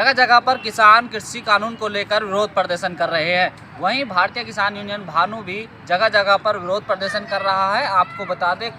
जगह जगह पर किसान कृषि कानून को लेकर विरोध प्रदर्शन कर रहे हैं। वहीं भारतीय किसान यूनियन भानु भी जगह जगह पर विरोध प्रदर्शन कर रहा है। आपको बता दें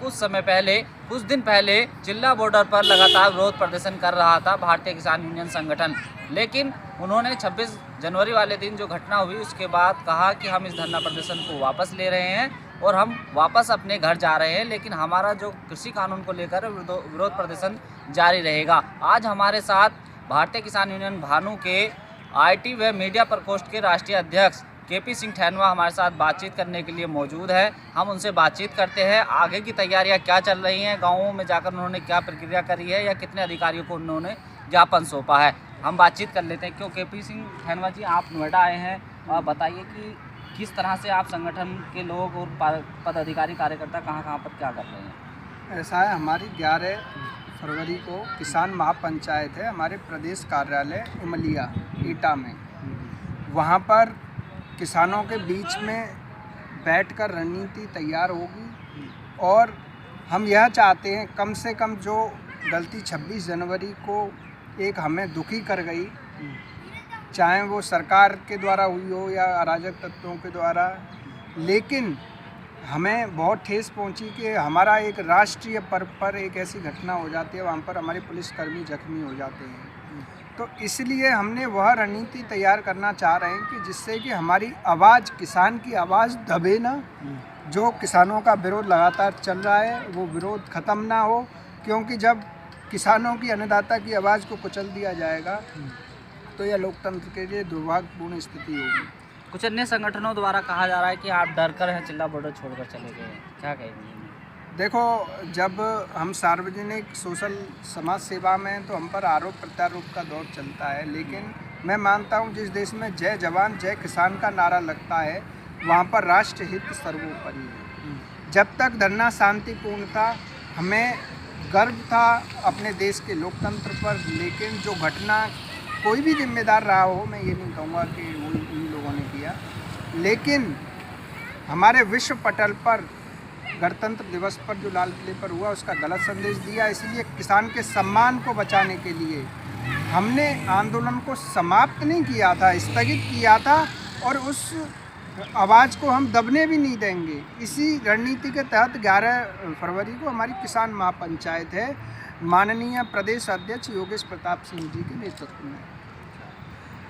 कुछ दिन पहले चिल्ला बॉर्डर पर लगातार विरोध प्रदर्शन कर रहा था भारतीय किसान यूनियन संगठन, लेकिन उन्होंने 26 जनवरी वाले दिन जो घटना हुई उसके बाद कहा कि हम इस धरना प्रदर्शन को वापस ले रहे हैं और हम वापस अपने घर जा रहे हैं, लेकिन हमारा जो कृषि कानून को लेकर विरोध प्रदर्शन जारी रहेगा। आज हमारे साथ भारतीय किसान यूनियन भानु के आईटी व मीडिया प्रकोष्ठ के राष्ट्रीय अध्यक्ष केपी सिंह ठैनवा हमारे साथ बातचीत करने के लिए मौजूद है। हम उनसे बातचीत करते हैं, आगे की तैयारियां क्या चल रही हैं, गाँवों में जाकर उन्होंने क्या प्रक्रिया करी है या कितने अधिकारियों को उन्होंने ज्ञापन सौंपा है। हम बातचीत कर लेते हैं। क्यों केपी सिंह ठैनवा जी, आप नोएडा आए हैं, बताइए कि किस तरह से आप संगठन के लोग और पदाधिकारी कार्यकर्ता कहाँ पर क्या कर रहे हैं? ऐसा है, हमारी 11 फरवरी को किसान महापंचायत है हमारे प्रदेश कार्यालय इमलिया ईटा में। वहाँ पर किसानों के बीच में बैठकर रणनीति तैयार होगी और हम यह चाहते हैं कम से कम जो गलती 26 जनवरी को एक हमें दुखी कर गई, चाहे वो सरकार के द्वारा हुई हो या अराजक तत्वों के द्वारा, लेकिन हमें बहुत ठेस पहुंची कि हमारा एक राष्ट्रीय पर्व पर एक ऐसी घटना हो जाती है, वहाँ पर हमारे पुलिसकर्मी जख्मी हो जाते हैं। तो इसलिए हमने वह रणनीति तैयार करना चाह रहे हैं कि जिससे कि हमारी आवाज़, किसान की आवाज़ दबे ना। जो किसानों का विरोध लगातार चल रहा है वो विरोध ख़त्म ना हो, क्योंकि जब किसानों की, अन्नदाता की आवाज़ को कुचल दिया जाएगा तो यह लोकतंत्र के लिए दुर्भाग्यपूर्ण स्थिति होगी। कुछ अन्य संगठनों द्वारा कहा जा रहा है कि आप डर कर चिल्ला बॉर्डर छोड़कर चले गए, क्या कहेंगे? देखो, जब हम सार्वजनिक सोशल समाज सेवा में हैं तो हम पर आरोप प्रत्यारोप का दौर चलता है, लेकिन मैं मानता हूँ जिस देश में जय जवान जय किसान का नारा लगता है वहाँ पर राष्ट्र हित सर्वोपरि है। जब तक धरना शांतिपूर्ण था, हमें गर्व था अपने देश के लोकतंत्र पर, लेकिन जो घटना कोई भी जिम्मेदार रहा हो, मैं ये नहीं कहूँगा कि वो इन लोगों ने किया, लेकिन हमारे विश्व पटल पर गणतंत्र दिवस पर जो लाल किले पर हुआ उसका गलत संदेश दिया। इसलिए किसान के सम्मान को बचाने के लिए हमने आंदोलन को समाप्त नहीं किया था, स्थगित किया था, और उस आवाज़ को हम दबने भी नहीं देंगे। इसी रणनीति के तहत 11 फरवरी को हमारी किसान महापंचायत है माननीय प्रदेश अध्यक्ष योगेश प्रताप सिंह जी के नेतृत्व में।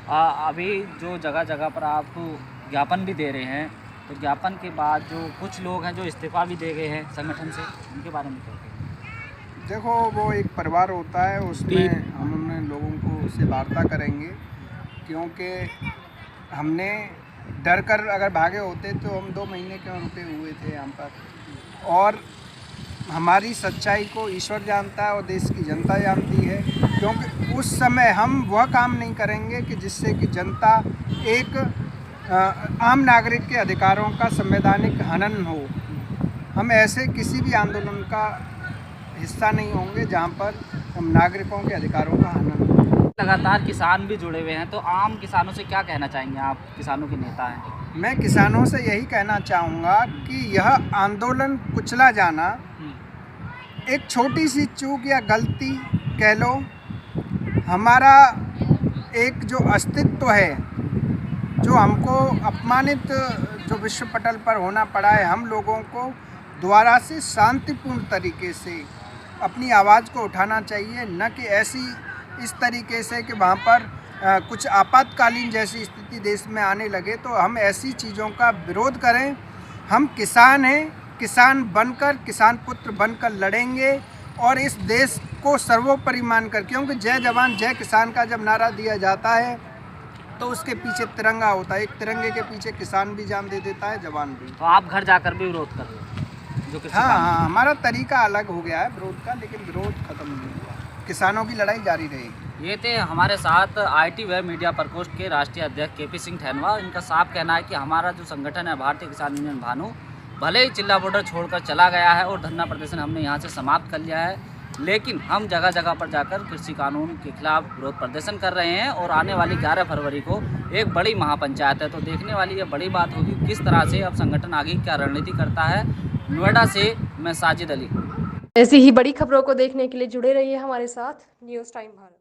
अभी जो जगह जगह पर आप ज्ञापन भी दे रहे हैं, तो ज्ञापन के बाद जो कुछ लोग हैं जो इस्तीफा भी दे गए हैं संगठन से, उनके बारे में क्या कहेंगे? देखो, वो एक परिवार होता है, उसमें हम उन लोगों को से वार्ता करेंगे, क्योंकि हमने डर कर अगर भागे होते तो हम 2 महीने क्यों रुके हुए थे यहाँ पर। और हमारी सच्चाई को ईश्वर जानता है और देश की जनता जानती है, क्योंकि उस समय हम वह काम नहीं करेंगे कि जिससे कि जनता एक आम नागरिक के अधिकारों का संवैधानिक हनन हो। हम ऐसे किसी भी आंदोलन का हिस्सा नहीं होंगे जहां पर हम नागरिकों के अधिकारों का हनन हो। लगातार किसान भी जुड़े हुए हैं, तो आम किसानों से क्या कहना चाहेंगे? आप किसानों के नेता हैं। मैं किसानों से यही कहना चाहूँगा कि यह आंदोलन कुचला जाना एक छोटी सी चूक या गलती कह लो, हमारा एक जो अस्तित्व है, जो हमको अपमानित जो विश्व पटल पर होना पड़ा है, हम लोगों को दोबारा से शांतिपूर्ण तरीके से अपनी आवाज़ को उठाना चाहिए, न कि ऐसी इस तरीके से कि वहाँ पर कुछ आपातकालीन जैसी स्थिति देश में आने लगे तो हम ऐसी चीज़ों का विरोध करें। हम किसान हैं, किसान बनकर, किसान पुत्र बनकर लड़ेंगे और इस देश को सर्वोपरि मानकर, क्योंकि जय जवान जय किसान का जब नारा दिया जाता है तो उसके पीछे तिरंगा होता है। एक तिरंगे के पीछे किसान भी जान दे देता है, जवान भी। तो आप घर जाकर भी विरोध कर रहे हो? जो हाँ, हमारा तरीका अलग हो गया है विरोध का, लेकिन विरोध खत्म नहीं हुआ, किसानों की लड़ाई जारी रहेगी। ये थे हमारे साथ आईटी व मीडिया प्रकोष्ठ के राष्ट्रीय अध्यक्ष केपी सिंह ठैनवा। इनका साफ कहना है कि हमारा जो संगठन है भारतीय किसान यूनियन भानु, भले ही चिल्ला बॉर्डर छोड़कर चला गया है और धरना प्रदर्शन हमने यहाँ से समाप्त कर लिया है, लेकिन हम जगह जगह पर जाकर कृषि कानून के खिलाफ विरोध प्रदर्शन कर रहे हैं और आने वाली 11 फरवरी को एक बड़ी महापंचायत है, तो देखने वाली ये बड़ी बात होगी किस तरह से अब संगठन आगे क्या रणनीति करता है। नोएडा से मैं साजिद अली। ऐसी ही बड़ी खबरों को देखने के लिए जुड़े रहिए हमारे साथ न्यूज़ टाइम भारत।